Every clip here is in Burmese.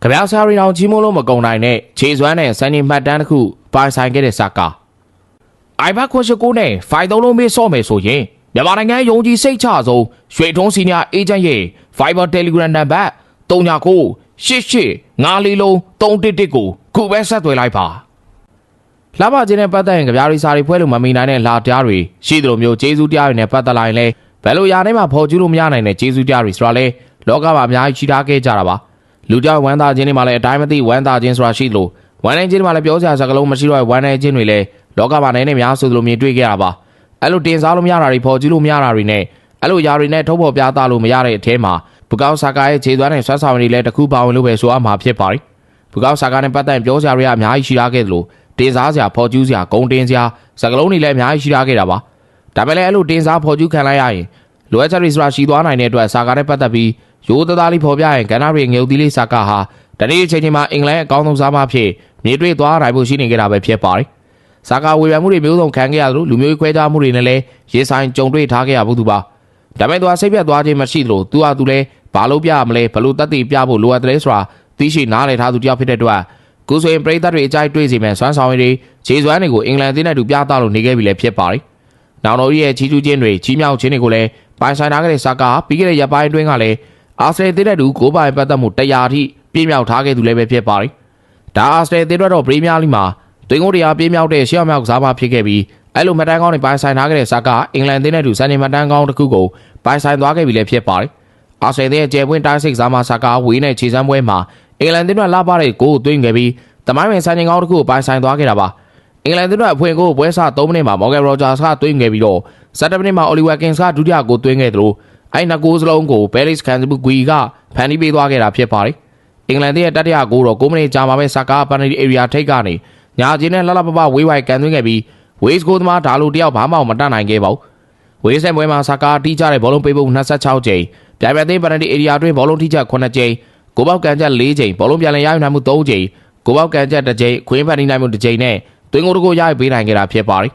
ကဗျာစာရီတောင်ကြီးမိုးလို့မကုံနိုင်တဲ့ခြေစွမ်းနဲ့စံနေမှတ်တမ်းတစ်ခုပိုင်ဆိုင်ခဲ့တဲ့စကားအိုင်ဘတ်ခွန်ရှိကိုနဲ့ဖိုင်သုံးလုံးမေးစော့မယ်ဆိုရင်မြန်မာနိုင်ငံယုံကြည်စိတ်ချဆုံးရွှေထုံးစီနီယာအေဂျင့်ရဲ့ Viber Telegram နံပါတ်3998854031ကိုခုပဲဆက်သွယ်လိုက်ပါလှပခြင်းနဲ့ပတ်သက်ရင်ကြပြားရီစာရီဖွဲလို့မမီနိုင်တဲ့လာတရားတွေရှိသလိုမျိုးကျေးဇူးတရားတွေနဲ့ပတ်သက်လာရင်လည်းဘယ်လိုရာထဲမှာဖော်ကျူးလို့မရနိုင်တဲ့ကျေးဇူးတရားတွေဆိုတာလဲလောကမှာအများကြီးရှိထားခဲ့ကြတာပါလူကြောင့်ဝမ်းသာခြင်းတွေမှာလည်းအတိုင်းမသိဝမ်းသာခြင်းဆိုတာရှိသလိုဝမ်းနိုင်ခြင်းတွေမှာလည်းပြောစရာစကားလုံးမရှိတော့ဝမ်းနိုင်ခြင်းတွေလည်းလောကမှာနိုင်နေများဆိုသလိုမြင်တွေ့ခဲ့ရတာပါအဲ့လိုတင်စားလို့မရတာတွေဖော်ကျူးလို့မရတာတွေနဲ့အဲ့လိုຢာတွေနဲ့ထုတ်ဖော်ပြသလို့မရတဲ့အထဲမှာဘူကောက်ဆာကာရဲ့ခြေသွမ်းနဲ့ဆွမ်းဆောင်ရည်တွေလည်းတစ်ခုပါဝင်လို့ပဲဆိုအမှာဖြစ်ပါတယ်ဘူကောက်ဆာကာနဲ့ပတ်သက်ပြောစရာတွေကအများကြီးရှိထားခဲ့သလိုတင်စားစရာဖော်ကျူးစရာဂုံတင်စရာစကားလုံးတွေလည်းအများကြီးရှိထားခဲ့တာပါဒါပေမဲ့အဲ့လိုတင်စားဖော်ကျူးခံလိုက်ရရင်လိုအပ်ချက်တွေဆိုတာရှိသွားနိုင်တဲ့အတွက်ဆာကာနဲ့ပတ်သက်ပြီးရိုးသားသားလေးဖော်ပြရင်ကဏ္ဍတွေငယ်ဦးသီးလေးဆာကာဟာတနေ့အချိန်ချင်းမှာအင်္ဂလန်အကောင်းဆုံးစားမဖြစ်မြေတွေ့သွားနိုင်ဖို့ရှိနေကြတာပဲဖြစ်ပါတယ်ဆာကာဝေဖန်မှုတွေမျိုးစုံခံခဲ့ရသလိုလူမျိုးခွဲခြားမှုတွေနဲ့လည်းရေဆိုင်ကြုံတွေ့ထားခဲ့ရဘူးသူပါဒါပေမဲ့သူကစိတ်ပြတ်သွားခြင်းမရှိသလိုသူဟာသူလည်းဘာလို့ပြရမလဲဘလို့တတ်သိပြဖို့လိုအပ်တယ်ဆိုတာသိရှိနားလည်ထားသူတယောက်ဖြစ်တဲ့အတွက်ကိုဆိုရင်ပရိသတ်တွေအကြိုက်တွေ့စီမဲ့စွမ်းဆောင်ရည်တွေခြေစွမ်းတွေကိုအင်္ဂလန်အသင်းနဲ့တူပြသလို့နေခဲ့ပြီလည်းဖြစ်ပါတယ်နောင်တော်ရဲ့ချီးကျူးခြင်းတွေကြီးမြောက်ခြင်းတွေကိုလည်းပိုင်ဆိုင်ထားခဲ့တဲ့ဆာကာပြီးခဲ့တဲ့ရက်ပိုင်းအတွင်းကလည်းအာဆယ်အသင်းနဲ့တူကိုပိုင်ပတ်သက်မှု100အထိပြည့်မြောက်ထားခဲ့သူလည်းပဲဖြစ်ပါတယ်ဒါအာဆယ်အသင်းတော့ပရီးမီးယားလိမှာတွင်ကိုတရားပြည့်မြောက်တဲ့ရှေ့အောင်မြောက်ကစားမဖြစ်ခဲ့ပြီးအဲ့လိုမှတ်တမ်းကောင်းတွေပိုင်ဆိုင်ထားခဲ့တဲ့ဆာကာအင်္ဂလန်အသင်းနဲ့တူစံနေမှတ်တမ်းကောင်းတစ်ခုကိုပိုင်ဆိုင်သွားခဲ့ပြီလည်းဖြစ်ပါတယ်အာဆယ်အသင်းရဲ့ကျယ်ပွင့်တိုင်းစိတ်စားမဆာကာဝေးနဲ့ခြေစမ်းပွဲမှာအင်္ဂလန်အသင်းကလာပါတဲ့ကိုသွင်းခဲ့ပြီးတမိုင်းဝင်စံချိန်ကောင်းတစ်ခုကိုပိုင်ဆိုင်သွားခဲ့တာပါအင်္ဂလန်အသင်းကအဖွင့်ကိုပွဲစား3မိနစ်မှာမော်ဂန်ရောဂျာစ်ကသွင်းခဲ့ပြီးတော့17မိနစ်မှာအော်လီဝါကင်စ်ကဒုတိယကိုသွင်းခဲ့သလိုအဲ့နှစ်ဂိုးစလုံးကိုဘဲလစ်ကန်စဘူဂွီကဖန်တီးပေးသွားခဲ့တာဖြစ်ပါတယ်အင်္ဂလန်ရဲ့တတိယဂိုးတော့9မိနစ်ကြာမှာပဲဆာကာပန်နီအေရီယာထိပ်ကနေညာကျင်းနဲ့လှလှပပဝေးဝိုင်ကန်သွင်းခဲ့ပြီးဝေးစ်ကိုသမားဒါလိုတယောက်ဘာမှမတတ်နိုင်ခဲ့ပါဘူးဝေးစ်ပွဲမှာဆာကာတီးကြတဲ့ဘောလုံးပေးဖို့26ကြိမ်ပြိုင်ပွဲသိပန်နီအေရီယာတွင်ဘောလုံးထိချက်9ကြိမ်ကိုပေါက်ကန်ချက်4ကြိမ်ဘောလုံးပြန်လည်ရယူနိုင်မှု3ကြိမ်ကိုပေါက်ကန်ချက်1ကြိမ်ခွင်းဖန်တီးနိုင်မှု1ကြိမ်နဲ့သွင်းကိုတကိုရယူပေးနိုင်ခဲ့တာဖြစ်ပါတယ်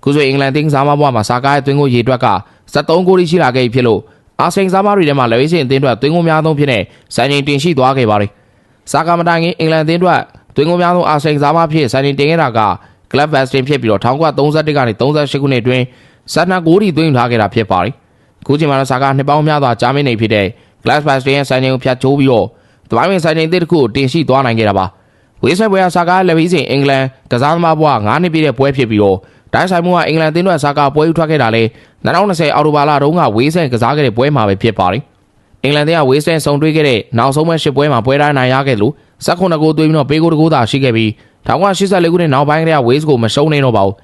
ခုဆိုအင်္ဂလန်တင်းစားမဘွားမှာဆာကာရဲ့သွင်းကိုရေတွက်က73ဂိုးရှိလာခဲ့ပြီဖြစ်လို့အာဆင်စားမတွေထဲမှာလက်ဝဲရှင်အသင်းအတွက်သွင်းကိုများဆုံးဖြစ်တဲ့စံချိန်တင်ရှိသွားခဲ့ပါတယ်ဆာကာမတိုင်ခင်အင်္ဂလန်အသင်းအတွက်သွင်းကိုများဆုံးအာဆင်စားမဖြစ်စံချိန်တင်ခဲ့တာကကလပ်ဘတ်စတင်ဖြစ်ပြီးတော့1931ကနေ38ခုနှစ်အတွင်း12ဂိုးထိသွင်းထားခဲ့တာဖြစ်ပါတယ်ခုချိန်မှာဆာကာနှစ်ပေါင်းများစွာကြာမင်းနေဖြစ်တဲ့ကလပ်ဘတ်စတင်ရဲ့စံချိန်ကိုဖျက်ချိုးပြီးတော့တမိုင်းဝင်စံချိန်တစ်ခုကိုတင်ရှိသွားနိုင်ခဲ့တာပါဝေးဆက်ပွဲဆာကာလက်ဝဲရှင်အင်္ဂလန်ကစားသမားဘွား9နှစ်ပြည့်တဲ့ပွဲဖြစ်ပြီးတော့တိုင်းဆိုင်မှုကအင်္ဂလန်အသင်းအတွက်ဆာကာပွဲဦးထွက်ခဲ့တာလေ2020အောက်တိုဘာလတုန်းကဝေးဆန်ကစားခဲ့တဲ့ပွဲမှာပဲဖြစ်ပါတယ်အင်္ဂလန်ကဝေးဆန်ဆုံတွေ့ခဲ့တဲ့နောက်ဆုံးမဲ့10ပွဲမှာပွဲတိုင်းနိုင်ရခဲ့လို့19ဂိုးသွင်းပြီးတော့ပေးဂိုးတကိုးသာရှိခဲ့ပြီး1984ခုနှစ်နောက်ပိုင်းကဝေးစ်ကိုမရှုံးနေတော့ပါဘူး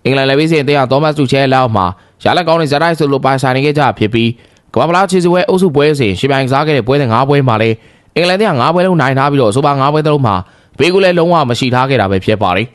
အင်္ဂလန်လက်ဝဲရှင်အသင်းကသောမတ်တူချဲလက်အောက်မှာရလက်ကောင်းတဲ့ဇာတ်တိုက်ဆိုလိုပိုင်ဆိုင်နေခဲ့ကြဖြစ်ပြီးကမ္ဘာဖလားခြေစွဲအုပ်စုပွဲစဉ်ရှစ်ပိုင်းကစားခဲ့တဲ့ပွဲစဉ်5ပွဲမှာလည်းအင်္ဂလန်က9ပွဲလုံးနိုင်ထားပြီးတော့ဆိုပါ9ပွဲသလုံးမှာပေးဂိုးလည်းလုံးဝမရှိထားခဲ့တာပဲဖြစ်ပါတယ်